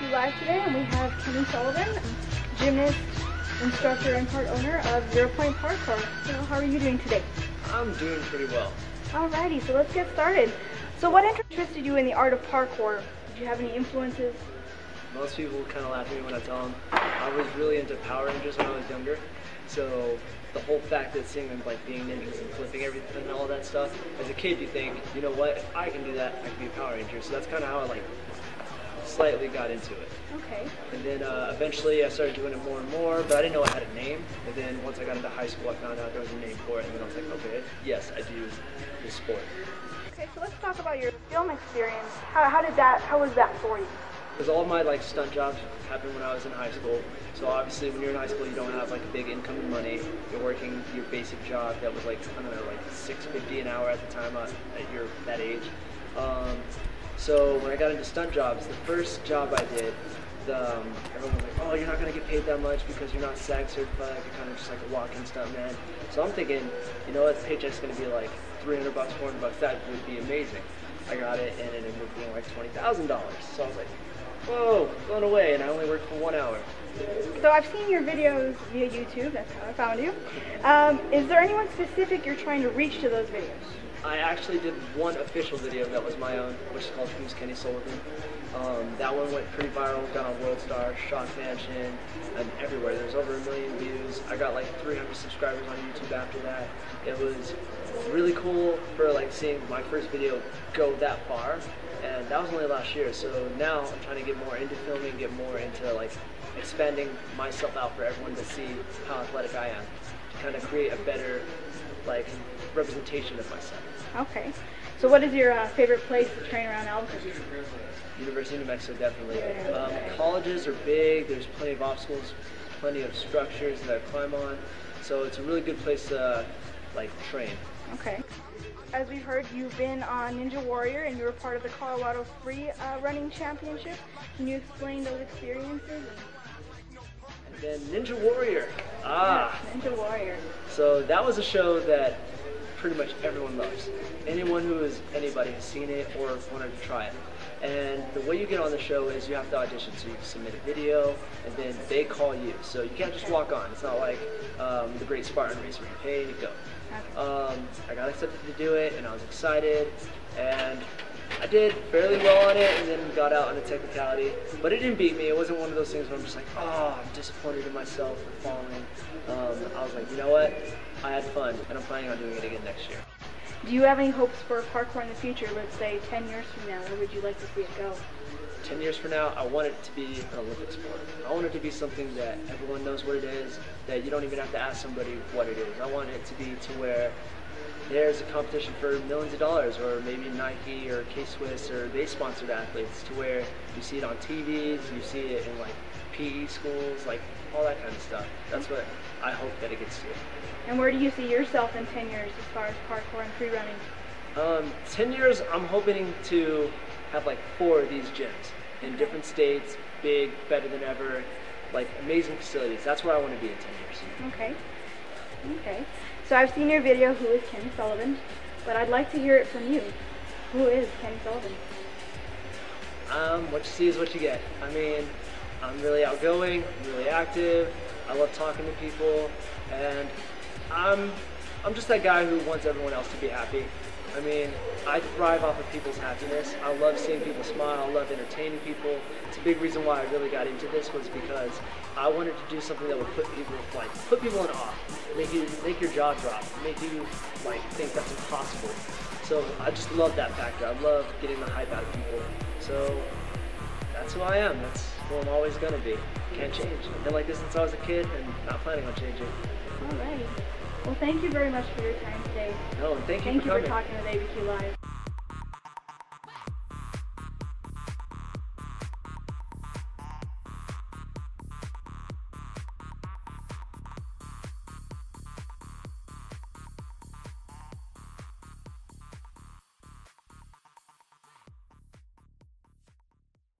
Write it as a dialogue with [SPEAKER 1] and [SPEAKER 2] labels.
[SPEAKER 1] ABQ-Live today, and we have Kenny Sullivan, gymnast, instructor, and part owner of 0 Point Parkour. So how are you doing today?
[SPEAKER 2] I'm doing pretty well.
[SPEAKER 1] Alrighty, so let's get started. So what interested you in the art of parkour? Did you have any influences?
[SPEAKER 2] Most people kind of laugh at me when I tell them I was really into Power Rangers when I was younger. So the whole fact that seeing them like being ninjas and flipping everything and all that stuff, as a kid you think, you know what, if I can do that, I can be a Power Ranger. So that's kind of how I slightly got into it.
[SPEAKER 1] Okay.
[SPEAKER 2] And then eventually I started doing it more and more, but I didn't know I had a name. And then once I got into high school, I found out there was a name for it, and then I was like, okay, yes, I do this sport.
[SPEAKER 1] Okay, so let's talk about your film experience. How was that for you?
[SPEAKER 2] Because all of my stunt jobs happened when I was in high school. So obviously when you're in high school you don't have a big income and money. You're working your basic job that was $6.50 an hour at the time at that age. So when I got into stunt jobs, the first job I did, everyone was like, oh, you're not going to get paid that much because you're not SAG certified, you're kind of just like a walk-in stunt man. So I'm thinking, you know what, the paycheck's going to be like $300, $400, that would be amazing. I got it and it ended up being like $20,000. So I was like, whoa, blown away, and I only worked for 1 hour.
[SPEAKER 1] So I've seen your videos via YouTube, that's how I found you. Is there anyone specific you're trying to reach to those videos?
[SPEAKER 2] I actually did one official video that was my own, which is called Who's Kenny Sullivan. That one went pretty viral, got on World Star, Shock Mansion, and everywhere. There's over 1 million views. I got 300 subscribers on YouTube after that. It was really cool for seeing my first video go that far, and that was only last year. So now I'm trying to get more into filming, get more into expanding myself out for everyone to see how athletic I am, to kind of create a better representation of myself.
[SPEAKER 1] Okay. So what is your favorite place to train around Albuquerque?
[SPEAKER 2] University of New Mexico, definitely. Colleges are big, there's plenty of obstacles, plenty of structures that I climb on, so it's a really good place to train.
[SPEAKER 1] Okay. As we've heard, you've been on Ninja Warrior and you were part of the Colorado Free Running Championship. Can you explain those experiences?
[SPEAKER 2] And then Ninja Warrior.
[SPEAKER 1] Yes, Ninja Warrior.
[SPEAKER 2] So that was a show that pretty much everyone loves. Anyone who is anybody has seen it or wanted to try it. And the way you get on the show is you have to audition. So you submit a video, and then they call you. So you can't just walk on. It's not like the Great Spartan Race where you pay to go. I got accepted to do it, and I was excited, and I did fairly well on it, and then got out on a technicality. But it didn't beat me. It wasn't one of those things where I'm just like, oh, I'm disappointed in myself for falling. I was like, you know what? I had fun, and I'm planning on doing it again next year.
[SPEAKER 1] Do you have any hopes for parkour in the future, let's say 10 years from now? Where would you like to see it go?
[SPEAKER 2] 10 years from now, I want it to be an Olympic sport. I want it to be something that everyone knows what it is, that you don't even have to ask somebody what it is. I want it to be to where there's a competition for millions of dollars, or maybe Nike or K-Swiss, or they sponsored athletes, to where you see it on TVs, you see it in PE schools, all that kind of stuff. That's what I hope that it gets to.
[SPEAKER 1] And where do you see yourself in 10 years as far as parkour and free running?
[SPEAKER 2] 10 years, I'm hoping to have 4 of these gyms in different states, big, better than ever, amazing facilities. That's where I want to be in 10 years.
[SPEAKER 1] Okay. Okay. So I've seen your video, Who is Kenny Sullivan? But I'd like to hear it from you. Who is Kenny Sullivan?
[SPEAKER 2] What you see is what you get. I mean, I'm really outgoing, really active, I love talking to people, and I'm just that guy who wants everyone else to be happy. I mean, I thrive off of people's happiness. I love seeing people smile. I love entertaining people. It's a big reason why I really got into this, was because I wanted to do something that would put people in awe, make your jaw drop, make you think that's impossible. So I just love that factor. I love getting the hype out of people. So that's who I am. That's who I'm always gonna be. Can't change. I've been like this since I was a kid, and not planning on changing.
[SPEAKER 1] Alrighty. Well, thank you very much for your time today.
[SPEAKER 2] No, thank you for coming.
[SPEAKER 1] Thank you for talking with ABQ Live.